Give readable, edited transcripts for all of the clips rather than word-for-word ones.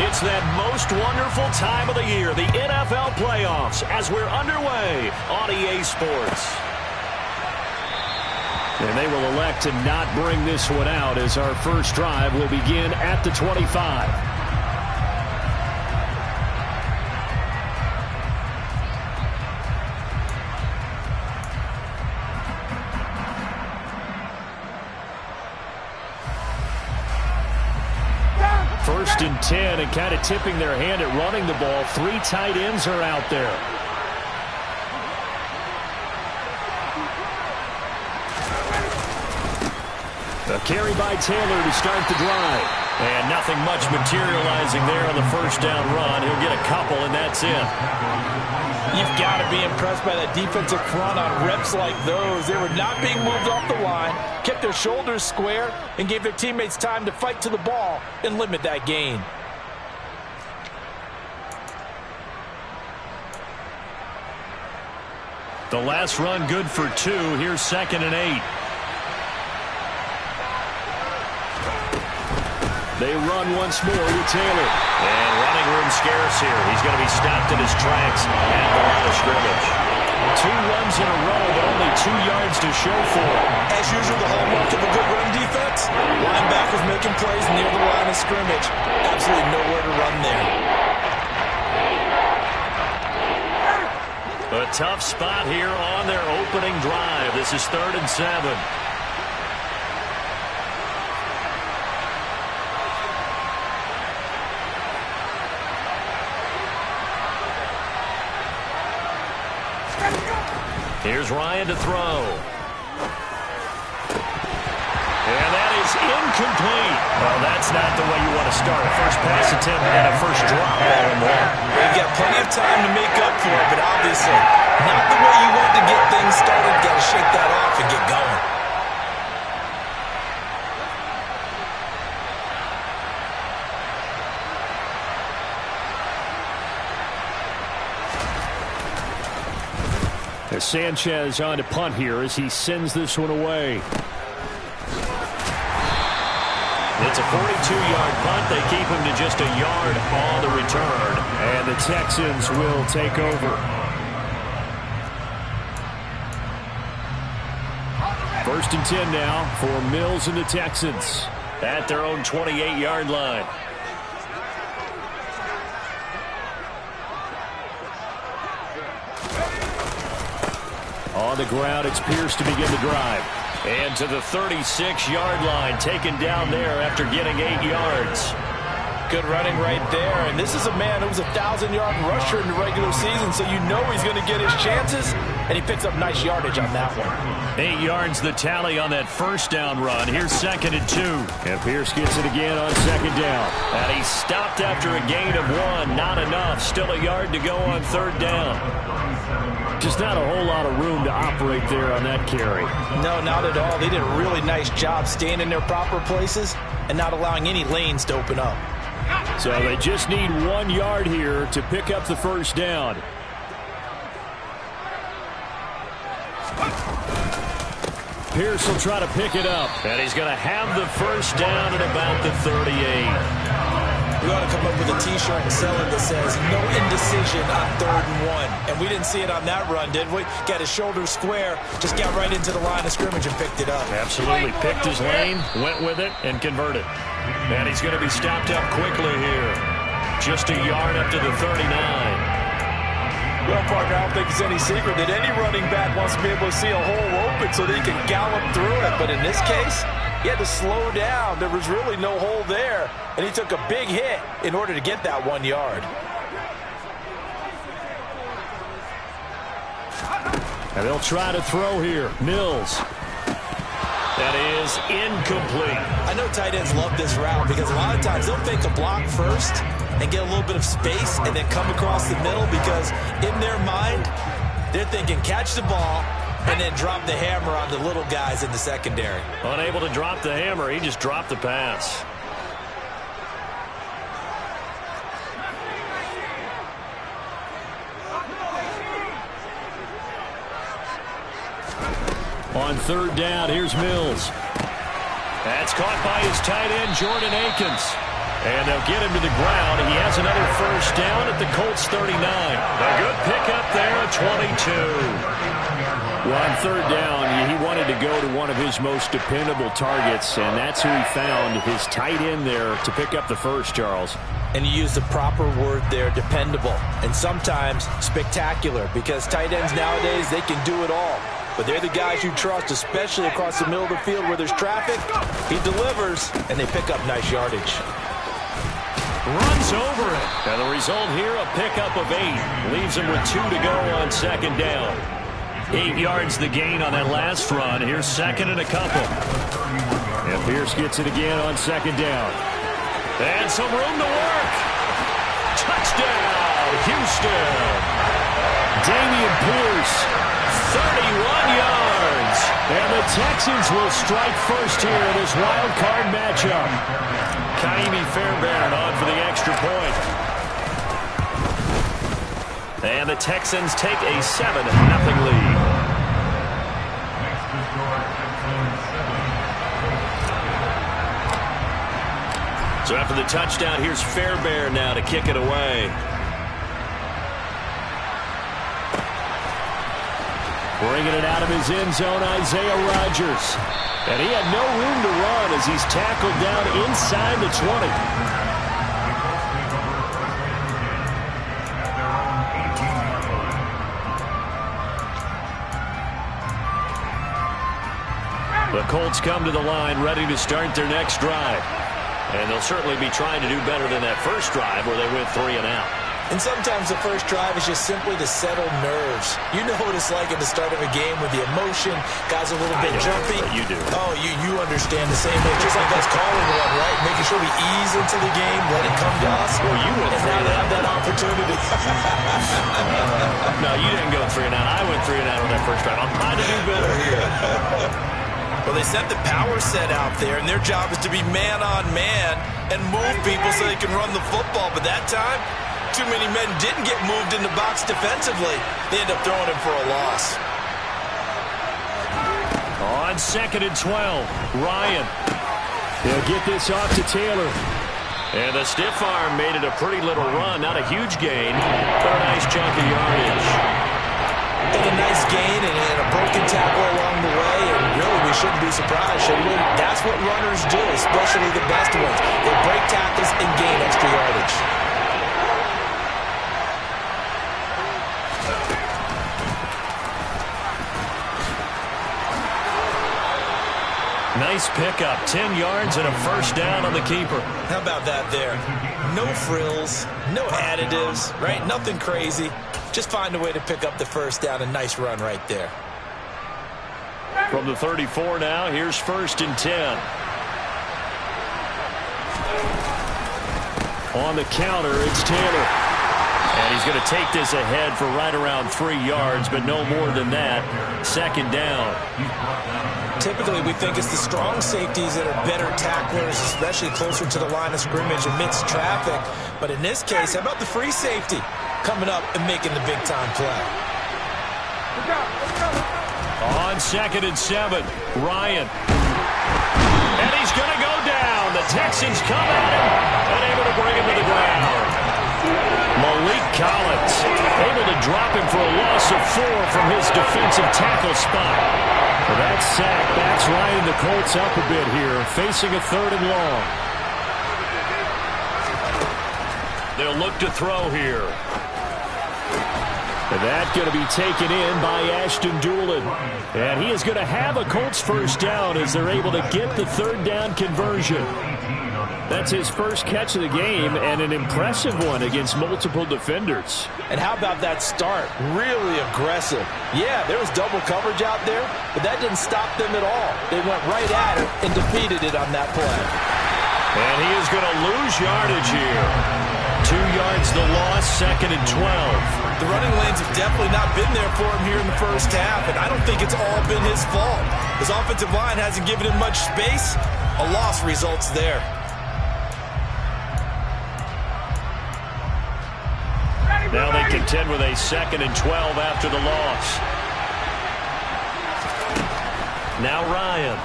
It's that most wonderful time of the year, the NFL playoffs, as we're underway on EA Sports. And they will elect to not bring this one out as our first drive will begin at the 25. First and 10, and kind of tipping their hand at running the ball. 3 tight ends are out there. A carry by Taylor to start the drive. And nothing much materializing there on the first down run. He'll get a couple, and that's it. You've got to be impressed by that defensive front on reps like those. They were not being moved off the line, kept their shoulders square, and gave their teammates time to fight to the ball and limit that gain. The last run good for 2. Here's 2nd and 8. They run once more with Taylor. And running room scarce here. He's going to be stopped in his tracks at the line of scrimmage. 2 runs in a row, but only 2 yards to show for it. As usual, the hallmark of a good run defense. Linebackers making plays near the line of scrimmage. Absolutely nowhere to run there. A tough spot here on their opening drive. This is 3rd and 7. Here's Ryan to throw. And that is incomplete. Well, that's not the way you want to start a first pass attempt and a first drop ball in there. They've got plenty of time to make up for it, but obviously not the way you want to get things started. Got to shake that off and get going. Sanchez on to punt here as he sends this one away. It's a 42-yard punt. They keep him to just a yard on the return. And the Texans will take over. 1st and 10 now for Mills and the Texans. At their own 28-yard line. On the ground, it's Pierce to begin the drive. And to the 36-yard line, taken down there after getting 8 yards. Good running right there. And this is a man who was a 1,000-yard rusher in the regular season, so you know he's going to get his chances. And he picks up nice yardage on that one. 8 yards the tally on that first down run. Here's 2nd and 2. And Pierce gets it again on 2nd down. And he stopped after a gain of 1. Not enough. Still a yard to go on 3rd down. Just not a whole lot of room to operate there on that carry. No, not at all. They did a really nice job staying in their proper places and not allowing any lanes to open up. So they just need 1 yard here to pick up the first down. Pierce will try to pick it up. And he's going to have the first down at about the 38. We ought to come up with a T-shirt and sell it that says, no indecision on 3rd and 1. And we didn't see it on that run, did we? Got his shoulders square, just got right into the line of scrimmage and picked it up. Absolutely. Picked his lane, went with it, and converted. And he's going to be stopped up quickly here. Just a yard up to the 39. Well, partner, I don't think it's any secret that any running back wants to be able to see a hole open so they can gallop through it. But in this case, he had to slow down. There was really no hole there. And he took a big hit in order to get that 1 yard. And they'll try to throw here. Mills. That is incomplete. I know tight ends love this route because a lot of times they'll fake a block first and get a little bit of space and then come across the middle because in their mind, they're thinking catch the ball and then drop the hammer on the little guys in the secondary. Unable to drop the hammer, he just dropped the pass. On 3rd down, here's Mills. That's caught by his tight end, Jordan Akins. And they'll get him to the ground. He has another first down at the Colts 39. A good pickup there at 22. Well, on third down, he wanted to go to one of his most dependable targets, and that's who he found, his tight end there, to pick up the first, Charles. And you use the proper word there, dependable, and sometimes spectacular, because tight ends nowadays, they can do it all. But they're the guys you trust, especially across the middle of the field where there's traffic. He delivers, and they pick up nice yardage. Runs over it. And the result here, a pickup of 8. Leaves him with 2 to go on second down. 8 yards the gain on that last run. Here's second and a couple. And Pierce gets it again on second down. And some room to work. Touchdown, Houston. Dameon Pierce, 31 yards. And the Texans will strike first here in this wild card matchup. Kaimi Fairbairn on for the extra point. And the Texans take a 7-0 lead. So after the touchdown, here's Fairbairn now to kick it away. Bringing it out of his end zone, Isaiah Rodgers. And he had no room to run as he's tackled down inside the 20. The Colts come to the line ready to start their next drive. And they'll certainly be trying to do better than that first drive where they went 3 and out. And sometimes the first drive is just simply to settle nerves. You know what it's like at the start of a game with the emotion. Guys a little bit jumpy. You do. Oh, you understand the same way. Just like us calling one, right? Making sure we ease into the game, let it come to us. Well, you went and now they have that opportunity. No, you didn't go 3 and out. I went 3 and out on that first drive. I'm trying to do better here. Well, they set the power set out there, and their job is to be man-on-man and move people so they can run the football. But that time, too many men didn't get moved in the box defensively. They end up throwing him for a loss. On 2nd and 12, Ryan. They'll get this off to Taylor. And the stiff arm made it a pretty little run. Not a huge gain, but a nice chunk of yardage. And a nice gain and a broken tackle along the way. And really, we shouldn't be surprised, should we? That's what runners do, especially the best ones. They break tackles and gain extra yardage. Nice pickup, 10 yards and a first down on the keeper. How about that there? No frills, no additives, right? Nothing crazy. Just find a way to pick up the first down. A nice run right there. From the 34 now, here's 1st and 10. On the counter, it's Taylor. And he's going to take this ahead for right around 3 yards, but no more than that. 2nd down. Typically, we think it's the strong safeties that are better tacklers, especially closer to the line of scrimmage amidst traffic. But in this case, how about the free safety coming up and making the big-time play? On 2nd and 7, Ryan. And he's going to go down. The Texans come at him and able to bring him to the ground. Malik Collins able to drop him for a loss of 4 from his defensive tackle spot. For that sack, backs Ryan the Colts up a bit here, facing a 3rd and long. They'll look to throw here. And that's going to be taken in by Ashton Dulin. And he is going to have a Colts first down as they're able to get the 3rd down conversion. That's his first catch of the game, and an impressive one against multiple defenders. And how about that start? Really aggressive. Yeah, there was double coverage out there, but that didn't stop them at all. They went right at it and defeated it on that play. And he is going to lose yardage here. 2 yards the loss, 2nd and 12. The running lanes have definitely not been there for him here in the first half, and I don't think it's all been his fault. His offensive line hasn't given him much space. A loss results there. Now they contend with a 2nd and 12 after the loss. Now Ryan.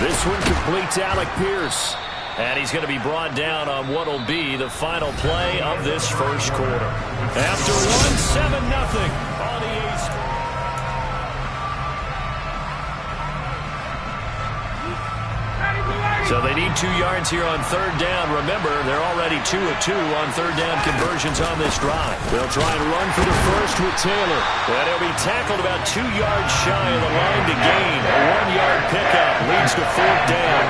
This one completes Alec Pierce. And he's going to be brought down on what will be the final play of this first quarter. After one, 7-0 on EA Sports. So they need 2 yards here on third down. Remember, they're already 2 of 2 on third down conversions on this drive. They'll try and run for the first with Taylor. And he'll be tackled about 2 yards shy of the line to gain. A 1-yard pickup leads to fourth down.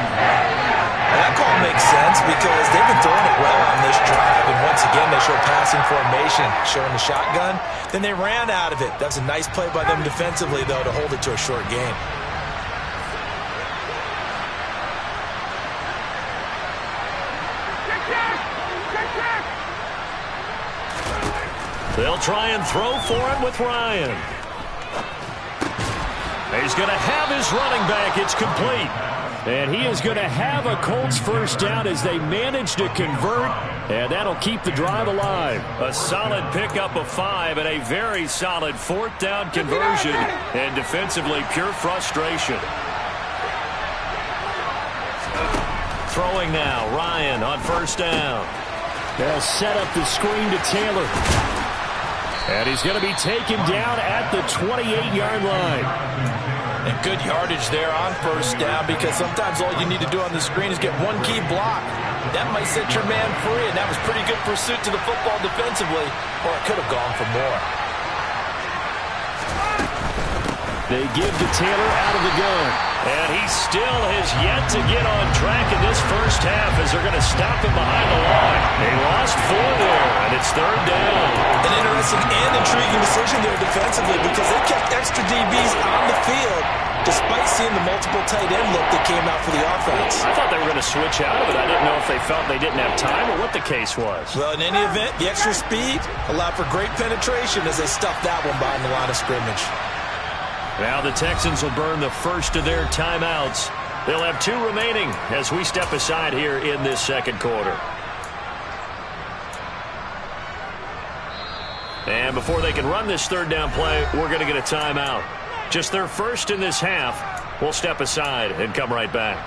That call makes sense because they've been throwing it well on this drive, and once again they show passing formation, showing the shotgun. Then they ran out of it. That was a nice play by them defensively, though, to hold it to a short game. They'll try and throw for it with Ryan. He's going to have his running back. It's complete. And he is going to have a Colts first down as they manage to convert, and that'll keep the drive alive. A solid pickup of 5 and a very solid fourth down conversion, and defensively pure frustration. Throwing now, Ryan on first down. They'll set up the screen to Taylor. And he's going to be taken down at the 28-yard line. And good yardage there on first down because sometimes all you need to do on the screen is get one key block. That might set your man free, and that was pretty good pursuit to the football defensively, or it could have gone for more. They give to Taylor out of the gun. And he still has yet to get on track in this first half as they're going to stop him behind the line. They lost 4 there, and it's third down. An interesting and intriguing decision there defensively because they kept extra DBs on the field despite seeing the multiple tight end look that came out for the offense. I thought they were going to switch out of it. I didn't know if they felt they didn't have time or what the case was. Well, in any event, the extra speed allowed for great penetration as they stuffed that one behind the line of scrimmage. Now the Texans will burn the first of their timeouts. They'll have 2 remaining as we step aside here in this second quarter. And before they can run this third down play, we're going to get a timeout. Just their first in this half. We'll step aside and come right back.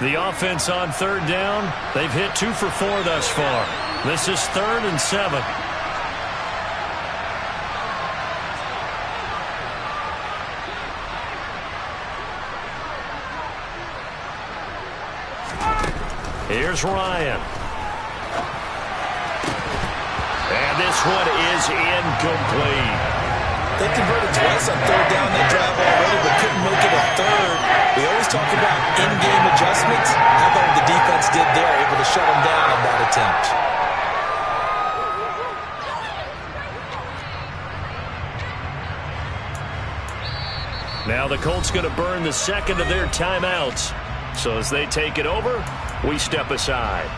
The offense on third down, they've hit 2 for 4 thus far. This is 3rd and 7. Here's Ryan. And this one is incomplete. They converted twice on third down that drive already, but couldn't make it a third. We always talk about in-game adjustments. How about what the defense did there, able to shut them down on that attempt. Now the Colts going to burn the second of their timeouts. So as they take it over, we step aside.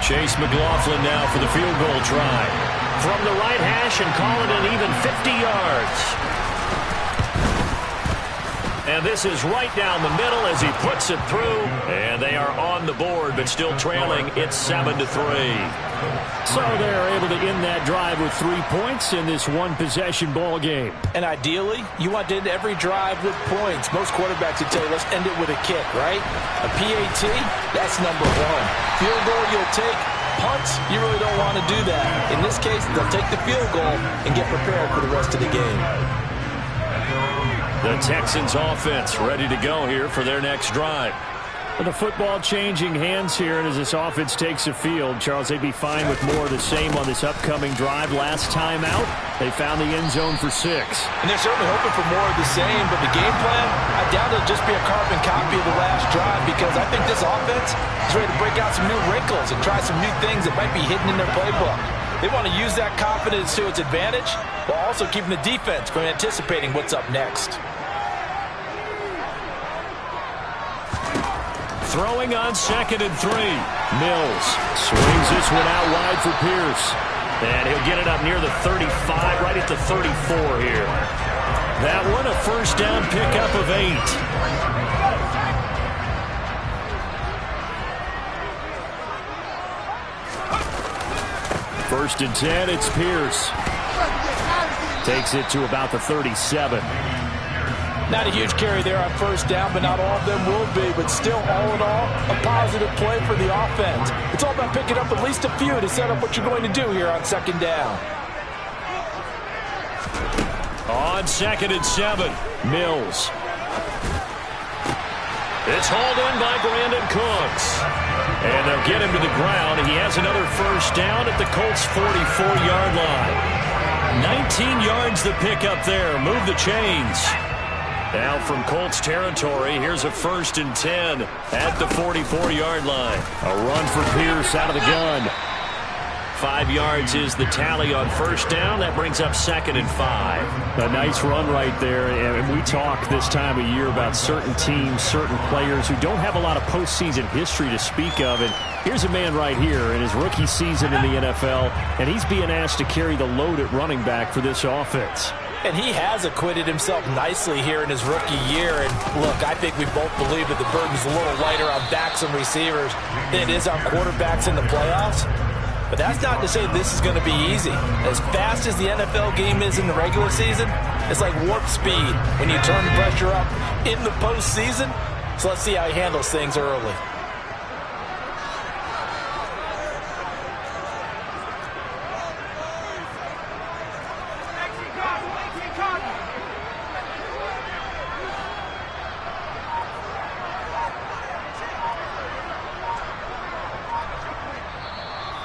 Chase McLaughlin now for the field goal try. From the right hash and call it an even 50 yards. And this is right down the middle as he puts it through. And they are on the board, but still trailing. It's 7-3. So they're able to end that drive with 3 points in this one-possession ball game. And ideally, you want to end every drive with points. Most quarterbacks would tell you, let's end it with a kick, right? A PAT, that's number 1. Field goal you'll take. Punts, you really don't want to do that. In this case, they'll take the field goal and get prepared for the rest of the game. The Texans offense ready to go here for their next drive. The football changing hands here, and as this offense takes the field, Charles, they'd be fine with more of the same on this upcoming drive. Last time out, they found the end zone for 6. And they're certainly hoping for more of the same, but the game plan, I doubt it'll just be a carbon copy of the last drive because I think this offense is ready to break out some new wrinkles and try some new things that might be hidden in their playbook. They want to use that confidence to its advantage while also keeping the defense from anticipating what's up next. Throwing on 2nd and 3. Mills swings this one out wide for Pierce. And he'll get it up near the 35, right at the 34 here. That one a first down pickup of 8. First and 10, it's Pierce. Takes it to about the 37. Not a huge carry there on first down, but not all of them will be. But still, all in all, a positive play for the offense. It's all about picking up at least a few to set up what you're going to do here on second down. On 2nd and 7, Mills. It's hauled in by Brandon Cooks. And they'll get him to the ground. He has another first down at the Colts' 44-yard line. 19 yards to pick up there. Move the chains. Now from Colts territory, here's a 1st and 10 at the 44-yard line. A run for Pierce out of the gun. 5 yards is the tally on first down. That brings up 2nd and 5. A nice run right there. And we talk this time of year about certain teams, certain players who don't have a lot of postseason history to speak of. And here's a man right here in his rookie season in the NFL, and he's being asked to carry the load at running back for this offense. And he has acquitted himself nicely here in his rookie year. And look, I think we both believe that the burden's a little lighter on backs and receivers than it is on quarterbacks in the playoffs. But that's not to say this is going to be easy. As fast as the NFL game is in the regular season, it's like warp speed when you turn the pressure up in the postseason. So let's see how he handles things early.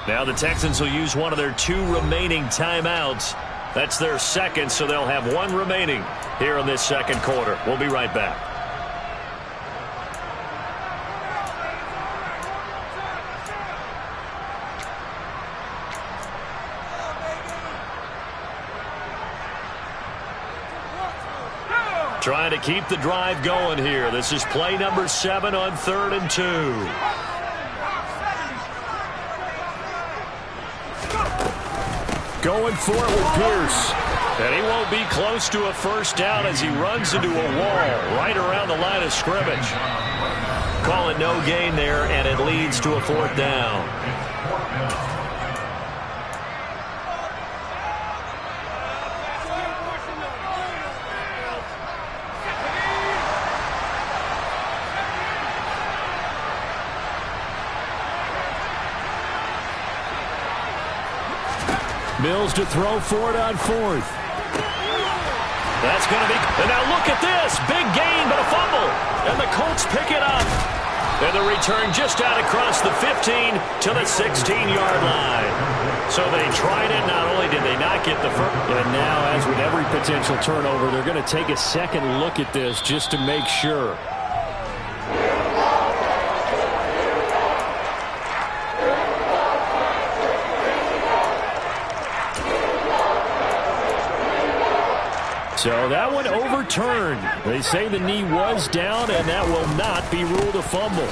Now the Texans will use one of their 2 remaining timeouts. That's their second, so they'll have 1 remaining here in this second quarter. We'll be right back. Trying to keep the drive going here. This is play number 7 on 3rd and 2. Going for it with Pierce. And he won't be close to a first down as he runs into a wall right around the line of scrimmage. Call it no gain there, and it leads to a 4th down. Mills to throw for it on 4th. That's going to be... And now look at this. Big gain, but a fumble. And the Colts pick it up. And the return just out across the 15 to the 16-yard line. So they tried it. Not only did they not get the first... And now, as with every potential turnover, they're going to take a second look at this just to make sure. So that one overturned. They say the knee was down, and that will not be ruled a fumble.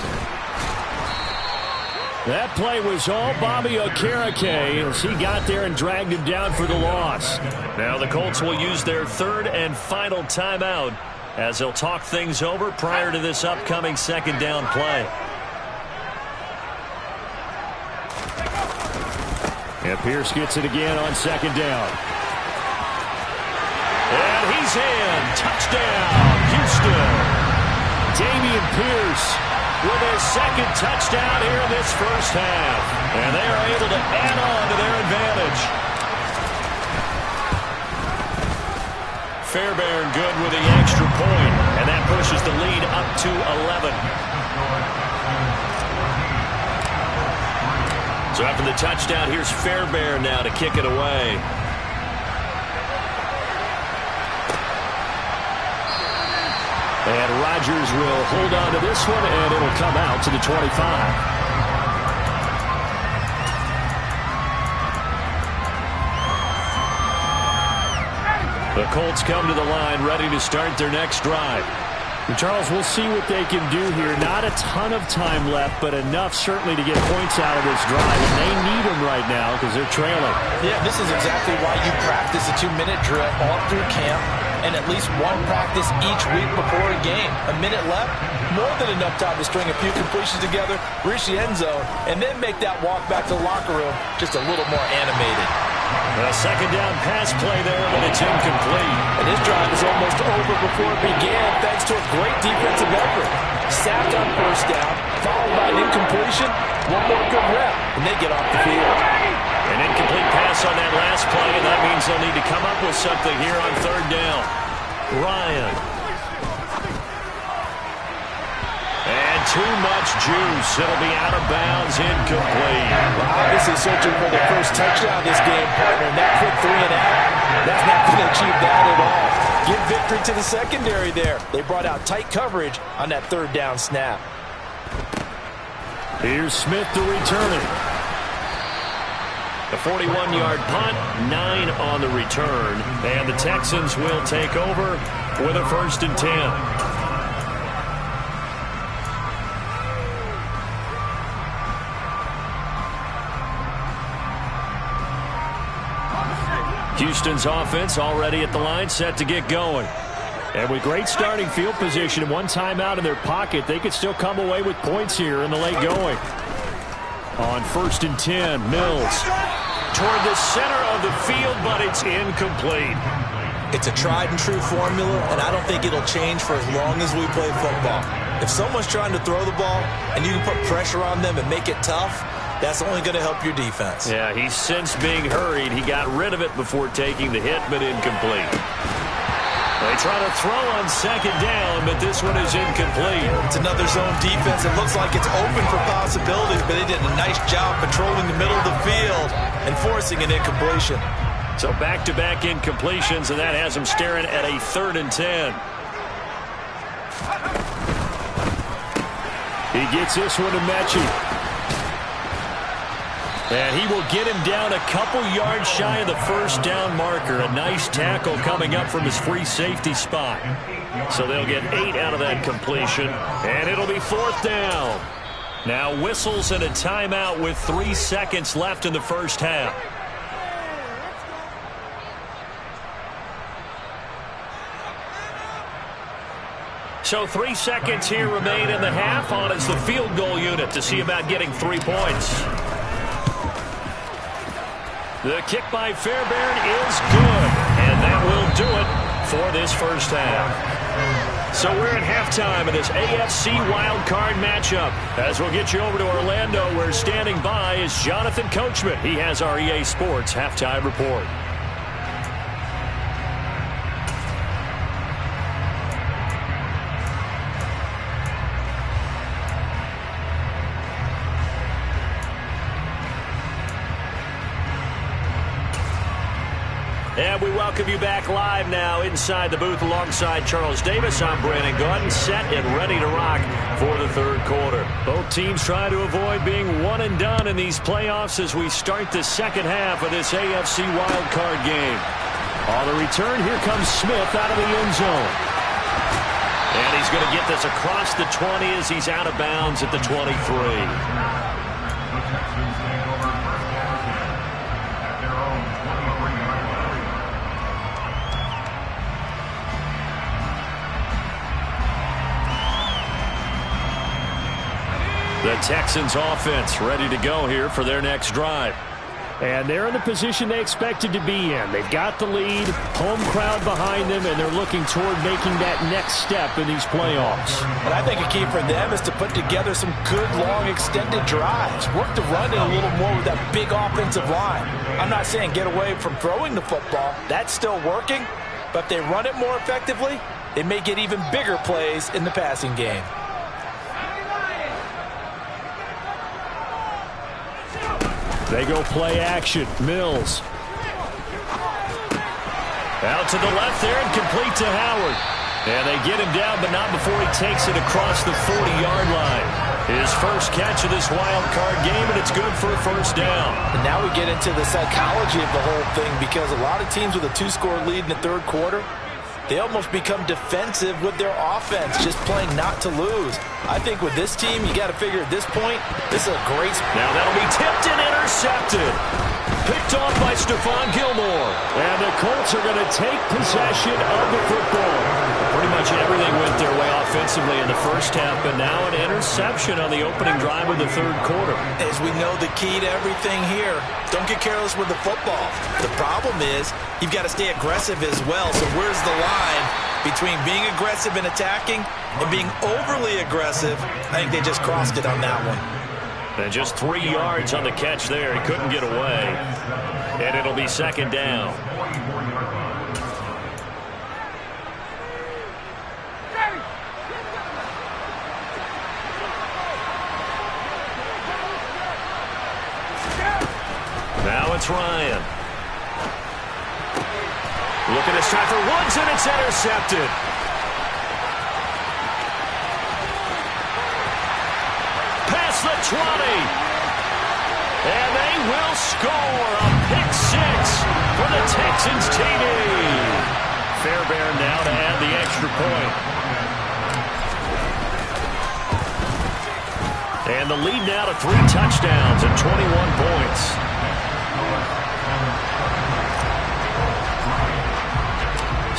That play was all Bobby Okereke as he got there and dragged him down for the loss. Now the Colts will use their 3rd and final timeout as they'll talk things over prior to this upcoming 2nd down play. And Pierce gets it again on 2nd down. And he's in. Touchdown, Houston. Dameon Pierce with his 2nd touchdown here in this first half. And they are able to add on to their advantage. Fairbairn good with the extra point. And that pushes the lead up to 11. So after the touchdown, here's Fairbairn now to kick it away. And Rodgers will hold on to this one, and it'll come out to the 25. The Colts come to the line ready to start their next drive. And Charles, we'll see what they can do here. Not a ton of time left, but enough certainly to get points out of this drive. And they need them right now because they're trailing. Yeah, this is exactly why you practice a 2-minute drill all through camp and at least one practice each week before a game. A minute left, more than enough time to string a few completions together, reach the end zone, and then make that walk back to the locker room just a little more animated. A second down pass play there, but it's incomplete. And this drive is almost over before it began, thanks to a great defensive effort. Sacked on first down, followed by an incompletion. One more good rep, and they get off the field. An incomplete pass on that last play, and that means they'll need to come up with something here on third down. Ryan. And too much juice. It'll be out of bounds, incomplete. Well, obviously searching for their first touchdown this game, partner, and that quick 3 and out, that's not going to achieve that at all. Give victory to the secondary there. They brought out tight coverage on that third down snap. Here's Smith to return it. The 41-yard punt, 9 on the return, and the Texans will take over with a 1st and 10. Houston's offense already at the line, set to get going. And with great starting field position and one timeout in their pocket, they could still come away with points here in the late going. On 1st and 10, Mills. Toward the center of the field, but it's incomplete. It's a tried-and-true formula, and I don't think it'll change for as long as we play football. If someone's trying to throw the ball and you can put pressure on them and make it tough, that's only going to help your defense. Yeah, he's since being hurried. He got rid of it before taking the hit, but incomplete. They try to throw on second down, but this one is incomplete. It's another zone defense. It looks like it's open for possibilities, but they did a nice job patrolling the middle of the field and forcing an incompletion. So back-to-back incompletions, and that has him staring at a 3rd and 10. He gets this one to Mechie. And he will get him down a couple yards shy of the first down marker. A nice tackle coming up from his free safety spot. So they'll get 8 out of that completion, and it'll be 4th down. Now whistles and a timeout with 3 seconds left in the first half. So 3 seconds here remain in the half. On is the field goal unit to see about getting 3 points. The kick by Fairbairn is good, and that will do it for this first half. So we're at halftime of this AFC wildcard matchup. As we'll get you over to Orlando, where standing by is Jonathan Coachman. He has our EA Sports halftime report. And we welcome you back live now inside the booth alongside Charles Davis. I'm Brandon Gaudin, set and ready to rock for the third quarter. Both teams trying to avoid being one and done in these playoffs as we start the second half of this AFC wildcard game. On the return, here comes Smith out of the end zone. And he's going to get this across the 20 as he's out of bounds at the 23. The Texans offense ready to go here for their next drive. And they're in the position they expected to be in. They've got the lead, home crowd behind them, and they're looking toward making that next step in these playoffs. And I think a key for them is to put together some good, long, extended drives. Work the run in a little more with that big offensive line. I'm not saying get away from throwing the football. That's still working. But if they run it more effectively, they may get even bigger plays in the passing game. They go play action. Mills. Out to the left there and complete to Howard. And they get him down, but not before he takes it across the 40-yard line. His first catch of this wild card game, and it's good for a first down. And now we get into the psychology of the whole thing, because a lot of teams with a 2-score lead in the third quarter, they almost become defensive with their offense, just playing not to lose. I think with this team, you got to figure at this point, this is a great... Now that'll be tipped and intercepted. Picked off by Stephon Gilmore. And the Colts are going to take possession of the football. pretty much everything went their way offensively in the first half, but now an interception on the opening drive of the third quarter. As we know, the key to everything here, don't get careless with the football. The problem is you've got to stay aggressive as well. So where's the line between being aggressive and attacking and being overly aggressive? I think they just crossed it on that one. And just 3 yards on the catch there. He couldn't get away. And it'll be second down. Now it's Ryan. Looking to try for Woods, and it's intercepted. Past the 20. And they will score a pick six for the Texans TD. Fairbairn now to add the extra point. And the lead now to 3 touchdowns and 21 points.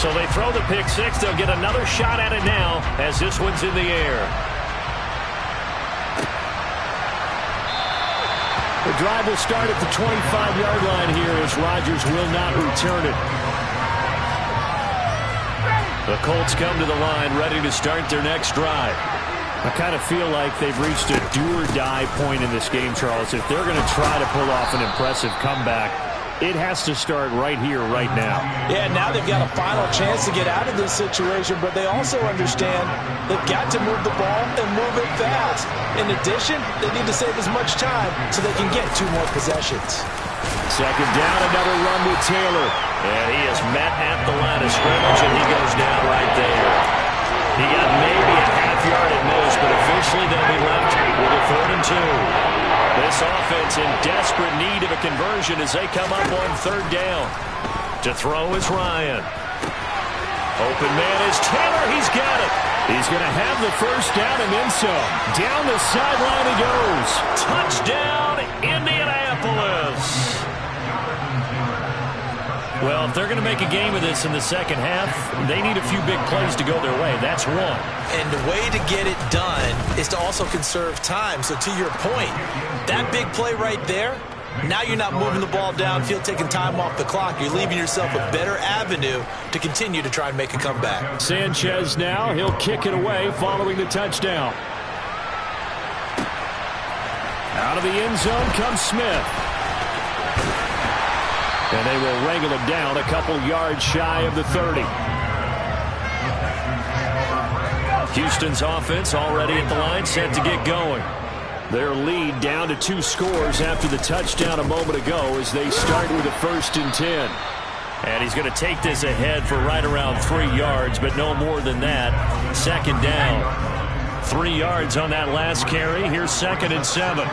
So they throw the pick six. They'll get another shot at it now as this one's in the air. The drive will start at the 25-yard line here as Rodgers will not return it. The Colts come to the line ready to start their next drive. I kind of feel like they've reached a do-or-die point in this game, Charles. If they're going to try to pull off an impressive comeback, it has to start right here, right now. Yeah, now they've got a final chance to get out of this situation, but they also understand they've got to move the ball and move it fast. In addition, they need to save as much time so they can get 2 more possessions. Second down, another run with Taylor. And he is met at the line of scrimmage, and he goes down right there. He got maybe a half-yard at most, but officially they'll be left with a 3rd and 2. This offense in desperate need of a conversion as they come up on 3rd down. To throw is Ryan. Open man is Taylor. He's got it. He's going to have the first down and then some. Down the sideline he goes. Touchdown, Indianapolis. Well, if they're going to make a game of this in the second half, they need a few big plays to go their way. That's one. And the way to get it done is to also conserve time. So to your point, that big play right there, now you're not moving the ball downfield, taking time off the clock. You're leaving yourself a better avenue to continue to try and make a comeback. Sanchez now, he'll kick it away following the touchdown. Out of the end zone comes Smith. And they will wrangle him down a couple yards shy of the 30. Houston's offense already at the line, set to get going. Their lead down to 2 scores after the touchdown a moment ago as they start with a 1st and 10. And he's going to take this ahead for right around 3 yards, but no more than that. 2nd down. 3 yards on that last carry. Here's 2nd and 7.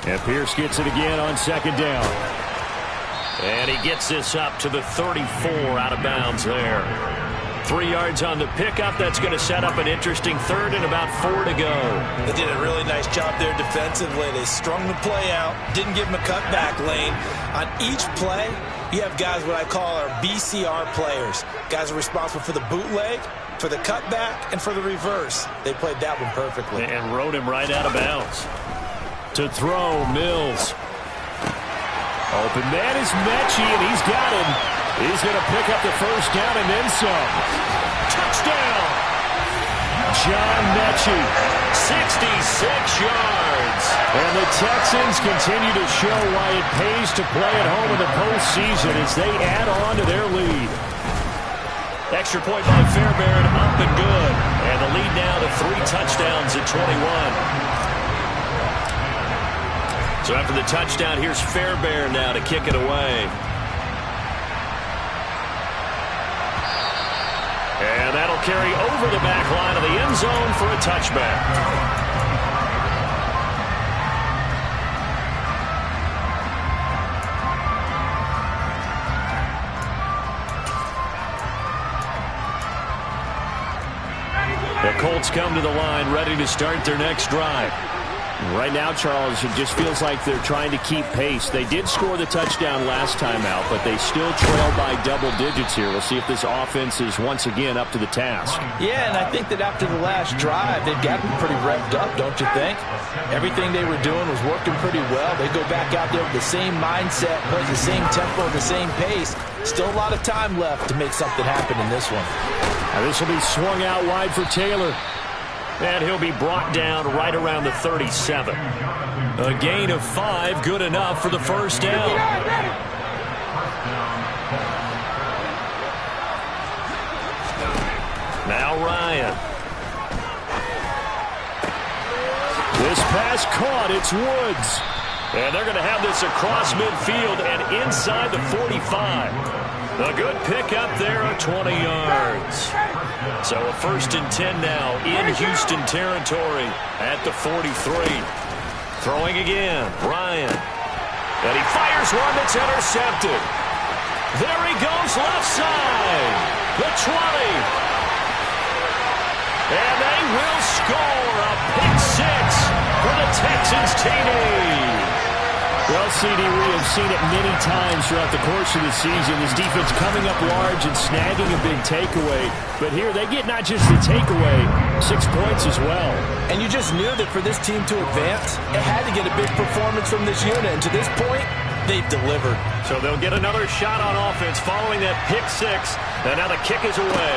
And Pierce gets it again on 2nd down. And he gets this up to the 34 out of bounds there. 3 yards on the pickup. That's going to set up an interesting 3rd and about 4 to go. They did a really nice job there defensively. They strung the play out, didn't give him a cutback lane. On each play, you have guys what I call our BCR players. Guys are responsible for the bootleg, for the cutback, and for the reverse. They played that one perfectly. And rode him right out of bounds. To throw, Mills. Open man is Mechie, and he's got him. He's going to pick up the first down and then some. Touchdown! John Mechie. 66 yards. And the Texans continue to show why it pays to play at home in the postseason as they add on to their lead. Extra point by Fairbairn, up and good. And the lead now to 3 touchdowns at 21. So after the touchdown, here's Fairbairn now to kick it away. And that'll carry over the back line of the end zone for a touchback. The Colts come to the line ready to start their next drive. Right now, Charles, it just feels like they're trying to keep pace. They did score the touchdown last time out, but they still trail by double digits here. We'll see if this offense is once again up to the task. Yeah, and I think that after the last drive, they've got to be pretty revved up, don't you think? Everything they were doing was working pretty well. They go back out there with the same mindset, play the same tempo, the same pace. Still a lot of time left to make something happen in this one. Now this will be swung out wide for Taylor. And he'll be brought down right around the 37. A gain of 5, good enough for the first down. Now Ryan. This pass caught. It's Woods. And they're going to have this across midfield and inside the 45. A good pick up there at 20 yards. So a 1st and 10 now in Houston territory at the 43. Throwing again, Ryan. And he fires one that's intercepted. There he goes left side. The 20. And they will score a pick 6 for the Texans TD. Well, CD, we have seen it many times throughout the course of the season. This defense coming up large and snagging a big takeaway. But here they get not just the takeaway, 6 points as well. And you just knew that for this team to advance, it had to get a big performance from this unit. And to this point, they've delivered. So they'll get another shot on offense following that pick 6. And now the kick is away.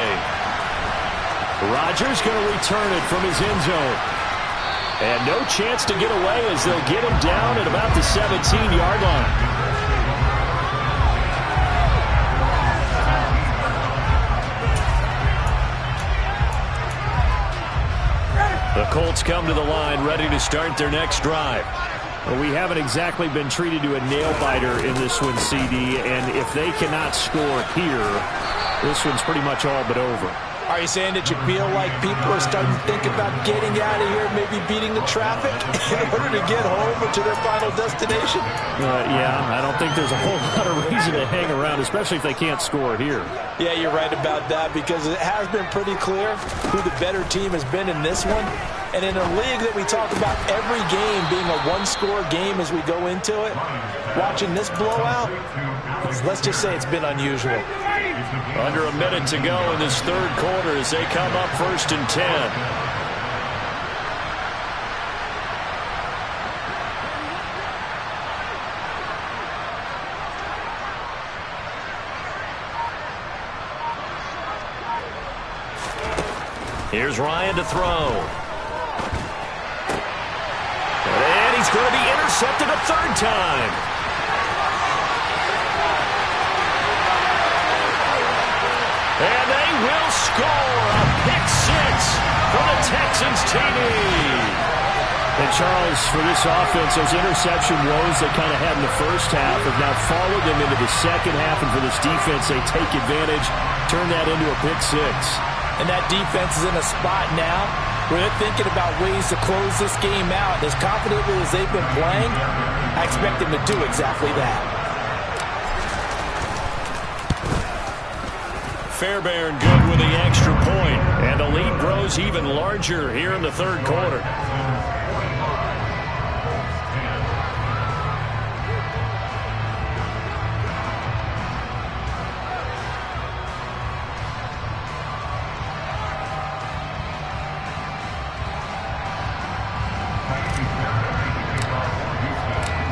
Rodgers going to return it from his end zone. And no chance to get away as they'll get him down at about the 17-yard line. The Colts come to the line ready to start their next drive. Well, we haven't exactly been treated to a nail-biter in this one, CD. And if they cannot score here, this one's pretty much all but over. Are you saying that you feel like people are starting to think about getting out of here, maybe beating the traffic in order to get home or to their final destination? Yeah, I don't think there's a whole lot of reason to hang around, especially if they can't score here. Yeah, you're right about that because it has been pretty clear who the better team has been in this one. And in a league that we talk about every game being a one-score game as we go into it, watching this blowout, let's just say it's been unusual. Under a minute to go in this third quarter as they come up 1st and 10. Here's Ryan to throw. And he's going to be intercepted a 3rd time. And they will score a pick 6 for the Texans TD. And Charles, for this offense, those interception woes they kind of had in the first half have now followed them into the second half. And for this defense, they take advantage, turn that into a pick 6. And that defense is in a spot now where they're thinking about ways to close this game out. As confidently as they've been playing, I expect them to do exactly that. Fairbairn good with the extra point. And the lead grows even larger here in the third quarter.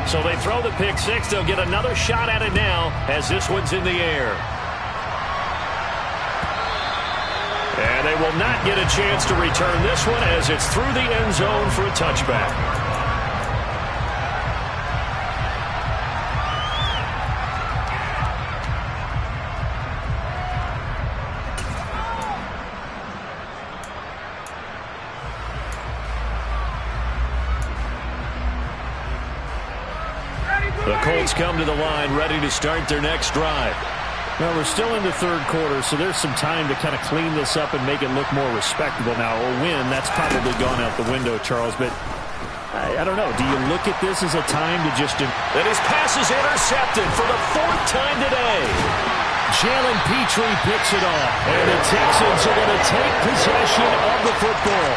So they throw the pick 6. They'll get another shot at it now as this one's in the air. And they will not get a chance to return this one as it's through the end zone for a touchback. The Colts come to the line ready to start their next drive. Well, we're still in the third quarter, so there's some time to kind of clean this up and make it look more respectable now. A win, that's probably gone out the window, Charles, but I don't know. Do you look at this as a time to just... And his pass is intercepted for the 4th time today. Jalen Petrie picks it off. And the Texans are going to take possession of the football.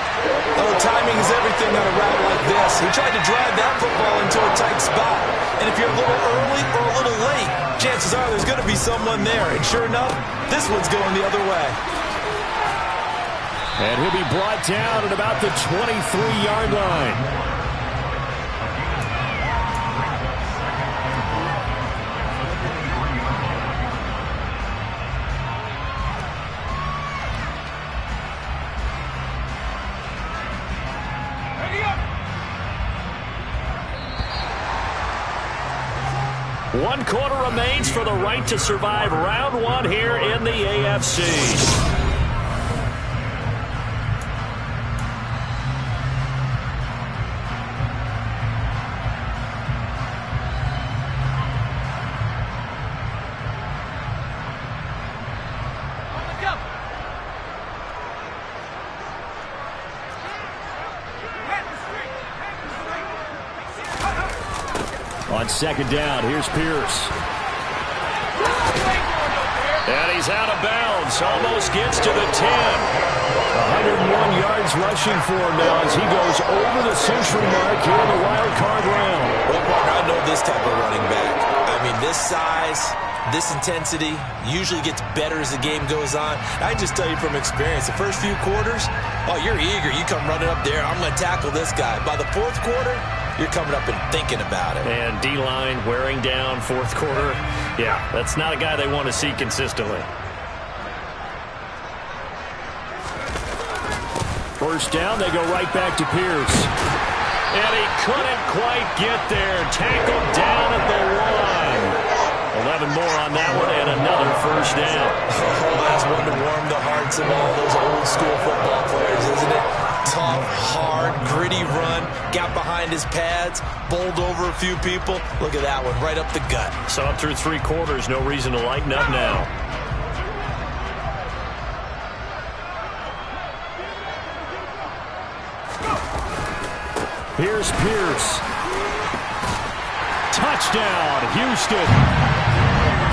Oh, timing is everything on a route like this. He tried to drive that football into a tight spot. And if you're a little early or a little late, chances are there's going to be someone there. And sure enough, this one's going the other way. And he'll be brought down at about the 23-yard line. One quarter remains for the right to survive round one here in the AFC. On second down, here's Pierce. And he's out of bounds. Almost gets to the 10. 101 yards rushing for him now as he goes over the century mark here in the wild card round. Well, partner, I know this type of running back. I mean, this size, this intensity usually gets better as the game goes on. I can just tell you from experience, the first few quarters, oh, you're eager. You come running up there, I'm going to tackle this guy. By the fourth quarter, you're coming up and thinking about it. And D-line wearing down fourth quarter. Yeah, that's not a guy they want to see consistently. First down, they go right back to Pierce. And he couldn't quite get there. Tackled down at the line. 11 more on that one and another first down. Oh, that's one to warm the hearts of all those old school football players, isn't it? Tough, hard, gritty run. Got behind his pads, bowled over a few people. Look at that one, right up the gut. Saw it through three quarters. No reason to lighten up now. Here's Pierce. Touchdown, Houston.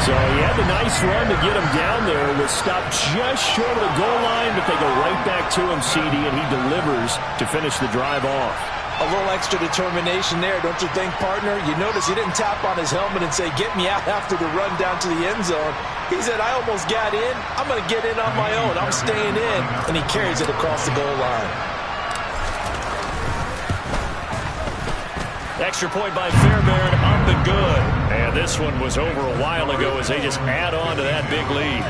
So he had the nice run to get him down there. Was stopped just short of the goal line, but they go right back to him, CD, and he delivers to finish the drive off. A little extra determination there, don't you think, partner? You notice he didn't tap on his helmet and say, get me out after the run down to the end zone. He said, I almost got in. I'm going to get in on my own. I'm staying in. And he carries it across the goal line. Extra point by Fairbairn, up and good. And this one was over a while ago as they just add on to that big lead.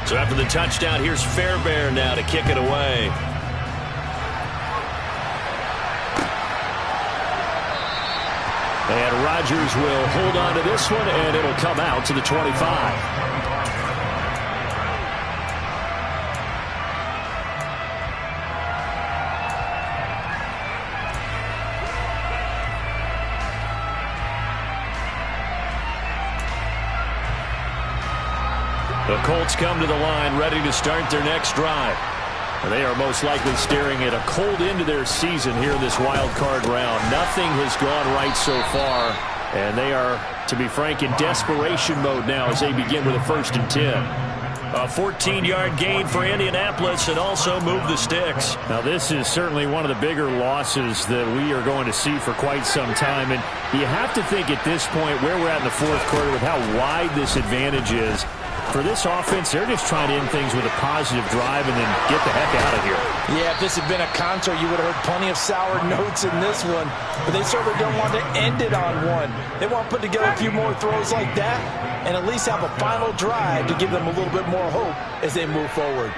So after the touchdown, here's Fairbairn now to kick it away. And Rodgers will hold on to this one, and it'll come out to the 25. The Colts come to the line, ready to start their next drive. They are most likely staring at a cold end to their season here in this wild card round. Nothing has gone right so far, and they are, to be frank, in desperation mode now as they begin with a 1st and 10. A 14-yard gain for Indianapolis and also move the sticks. Now, this is certainly one of the bigger losses that we are going to see for quite some time, and you have to think at this point where we're at in the fourth quarter with how wide this advantage is. For this offense, they're just trying to end things with a positive drive and then get the heck out of here. Yeah, if this had been a concert, you would have heard plenty of sour notes in this one. But they certainly don't want to end it on one. They want to put together a few more throws like that and at least have a final drive to give them a little bit more hope as they move forward.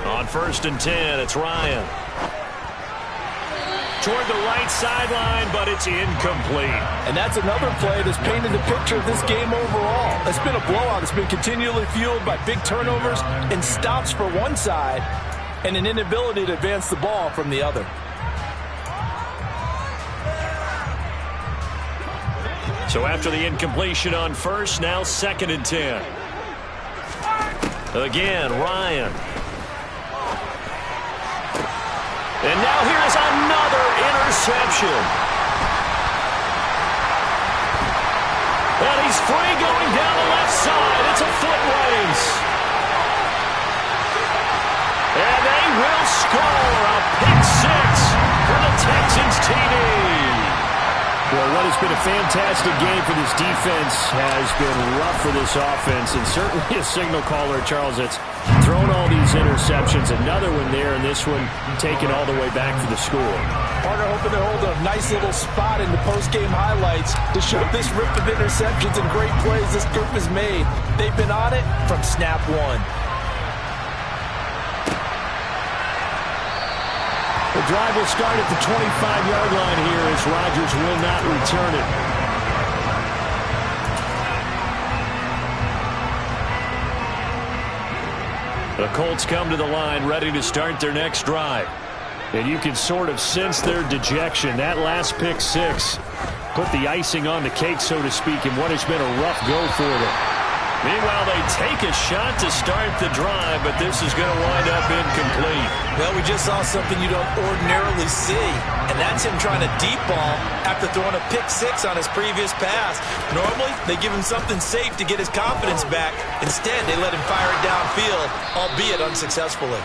On 1st and 10, it's Ryan. toward the right sideline, but it's incomplete. And that's another play that's painted the picture of this game overall. It's been a blowout. It's been continually fueled by big turnovers and stops for one side and an inability to advance the ball from the other. So after the incompletion on first, now 2nd and 10. Again, Ryan. And now here's another interception. And he's free going down the left side. It's a foot race. And they will score a pick six for the Texans TD. Well, what has been a fantastic game for this defense has been rough for this offense, and certainly a signal caller, Charles, that's thrown all these interceptions. Another one there, and this one taken all the way back for the score. Partner hoping to hold a nice little spot in the post-game highlights to show this rip of interceptions and great plays this group has made. They've been on it from snap one. The drive will start at the 25-yard line here as Rodgers will not return it. The Colts come to the line ready to start their next drive. And you can sort of sense their dejection. That last pick six put the icing on the cake, so to speak, in what has been a rough go for them. Meanwhile, they take a shot to start the drive, but this is going to wind up incomplete. Well, we just saw something you don't ordinarily see, and that's him trying to deep ball after throwing a pick six on his previous pass. Normally, they give him something safe to get his confidence back. Instead, they let him fire it downfield, albeit unsuccessfully.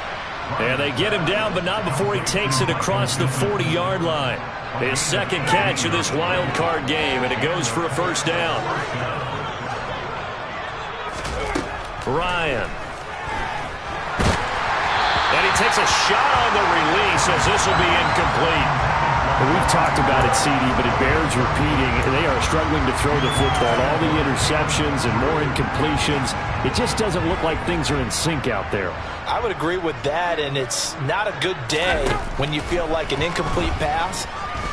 And they get him down, but not before he takes it across the 40-yard line. His second catch of this wild card game, and it goes for a first down. Ryan. And he takes a shot on the release as this will be incomplete. And we've talked about it, CD, but it bears repeating. They are struggling to throw the football. All the interceptions and more incompletions. It just doesn't look like things are in sync out there. I would agree with that, and it's not a good day when you feel like an incomplete pass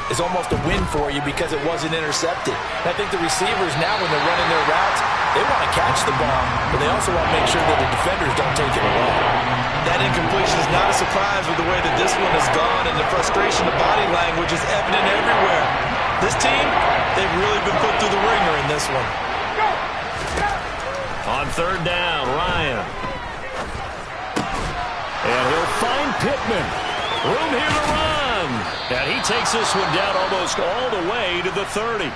is almost a win for you because it wasn't intercepted. And I think the receivers now, when they're running their routes, they want to catch the ball, but they also want to make sure that the defenders don't take it away. That incompletion is not a surprise with the way that this one has gone, and the frustration of body language is evident everywhere. This team, they've really been put through the ringer in this one. On third down, Ryan. And he'll find Pittman. Room here to run. And he takes this one down almost all the way to the 30.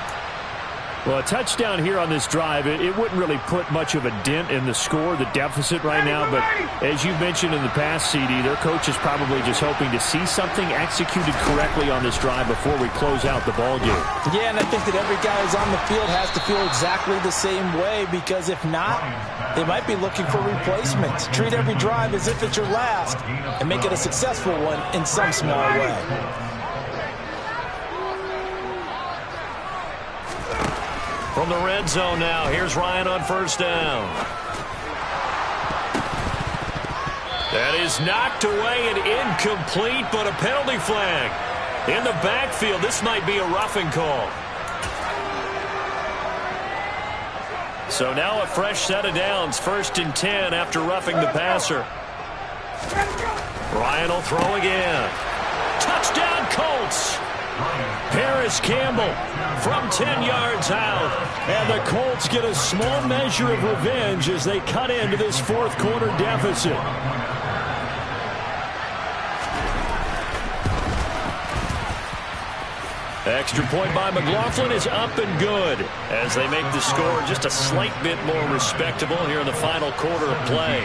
Well, a touchdown here on this drive, it wouldn't really put much of a dent in the score, the deficit right now. But as you mentioned in the past, CD, their coach is probably just hoping to see something executed correctly on this drive before we close out the ball game. Yeah, and I think that every guy who's on the field has to feel exactly the same way, because if not, they might be looking for replacements. Treat every drive as if it's your last and make it a successful one in some small way. From the red zone now, here's Ryan on first down. That is knocked away and incomplete, but a penalty flag. In the backfield, this might be a roughing call. So now a fresh set of downs, 1st and 10 after roughing the passer. Ryan will throw again. Touchdown, Colts! Paris Campbell from 10 yards out. And the Colts get a small measure of revenge as they cut into this fourth quarter deficit. Extra point by McLaughlin is up and good as they make the score just a slight bit more respectable here in the final quarter of play.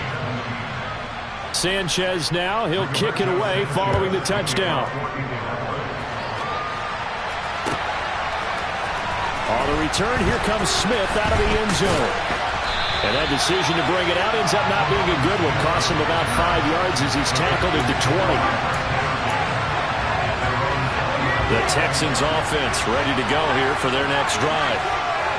Sanchez now, he'll kick it away following the touchdown. On the return, here comes Smith out of the end zone. And that decision to bring it out ends up not being a good one. Costs him about 5 yards as he's tackled at the 20. The Texans offense ready to go here for their next drive.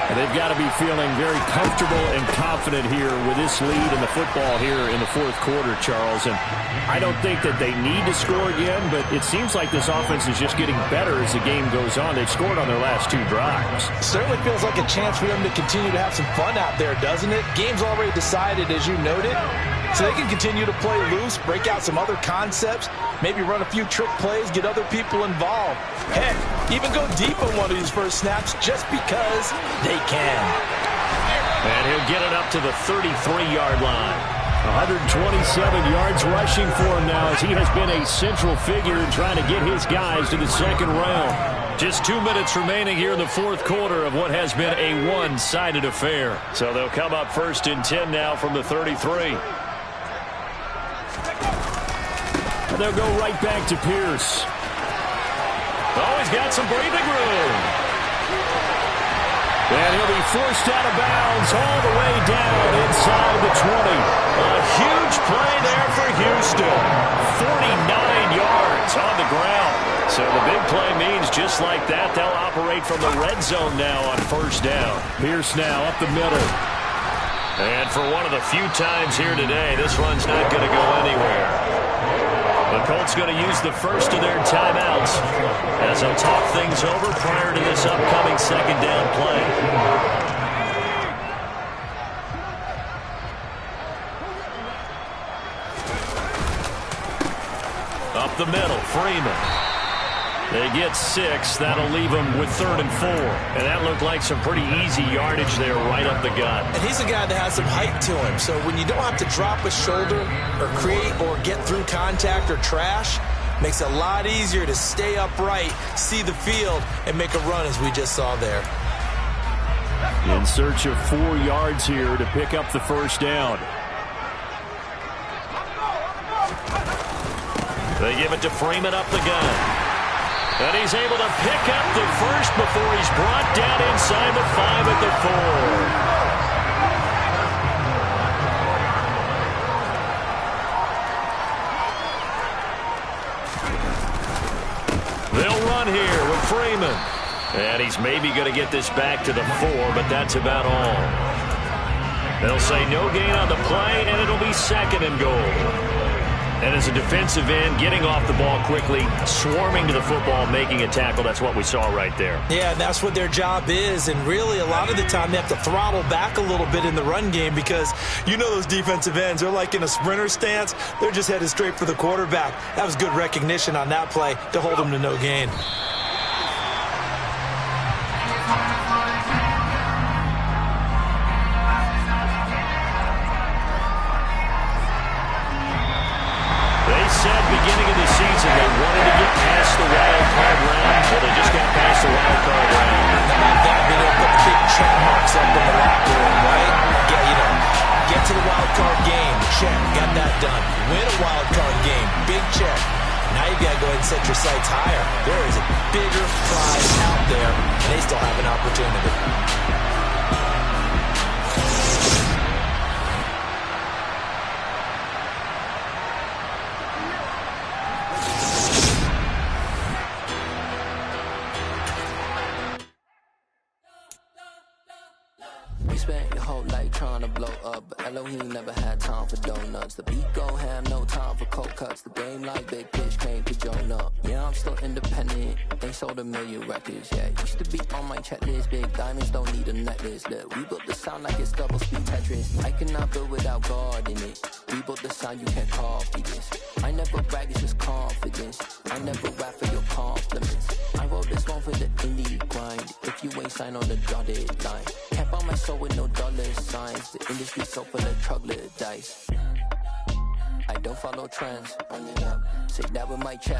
And they've got to be feeling very comfortable and confident here with this lead in the football here in the fourth quarter, Charles. And I don't think that they need to score again, but it seems like this offense is just getting better as the game goes on. They've scored on their last 2 drives. Certainly feels like a chance for them to continue to have some fun out there, doesn't it? Game's already decided, as you noted. So they can continue to play loose, break out some other concepts, maybe run a few trick plays, get other people involved. Heck, even go deep on one of these first snaps just because they can. And he'll get it up to the 33-yard line. 127 yards rushing for him now as he has been a central figure in trying to get his guys to the second round. Just 2 minutes remaining here in the fourth quarter of what has been a one-sided affair. So they'll come up 1st and 10 now from the 33. And they'll go right back to Pierce. Oh, he's got some breathing room. And he'll be forced out of bounds all the way down inside the 20. A huge play there for Houston. 49 yards on the ground. So the big play means just like that, they'll operate from the red zone now on 1st down. Pierce now up the middle. And for one of the few times here today, this run's not going to go anywhere. The Colts going to use the first of their timeouts as they'll talk things over prior to this upcoming second down play. Up the middle, Freeman. They get 6. That'll leave them with 3rd and 4. And that looked like some pretty easy yardage there right up the gut. And he's a guy that has some height to him. So when you don't have to drop a shoulder or create or get through contact or trash, makes it a lot easier to stay upright, see the field, and make a run as we just saw there. In search of 4 yards here to pick up the first down. They give it to Freeman up the gun. And he's able to pick up the first before he's brought down inside the 5 at the 4. They'll run here with Freeman. And he's maybe going to get this back to the 4, but that's about all. They'll say no gain on the play, and it'll be 2nd and goal. And as a defensive end, getting off the ball quickly, swarming to the football, making a tackle, that's what we saw right there. Yeah, and that's what their job is. And really, a lot of the time, they have to throttle back a little bit in the run game because you know those defensive ends, they're like in a sprinter stance. They're just headed straight for the quarterback. That was good recognition on that play to hold them to no gain. Beginning of the season, they wanted to get past the wild card round, so they just got past the wild card round. How about that? Being able to put big check marks up in the locker room, right? Yeah, you know, get to the wild card game, check, got that done. Win a wild card game, big check. Now you got to go ahead and set your sights higher. There is a bigger prize out there, and they still have an opportunity. Spent your whole life trying to blow up, but Elohim never had time for donuts. The beat go ham, no time for cold cuts. The game like Big Pitch came to join up. Yeah, I'm still independent, ain't sold 1 million records. Yeah, used to be on my checklist. Big diamonds don't need a necklace. Look, we built the sound like it's double speed Tetris. I cannot build without God in it. We built the sound, you can't copy this. I never brag, it's just confidence. I never rap for your compliments. I wrote this one for the indie grind. If you ain't signed on the dotted line, can't buy my soul with no dollar signs. The industry so full of troglodytes. I don't follow trends. Say that with my chest.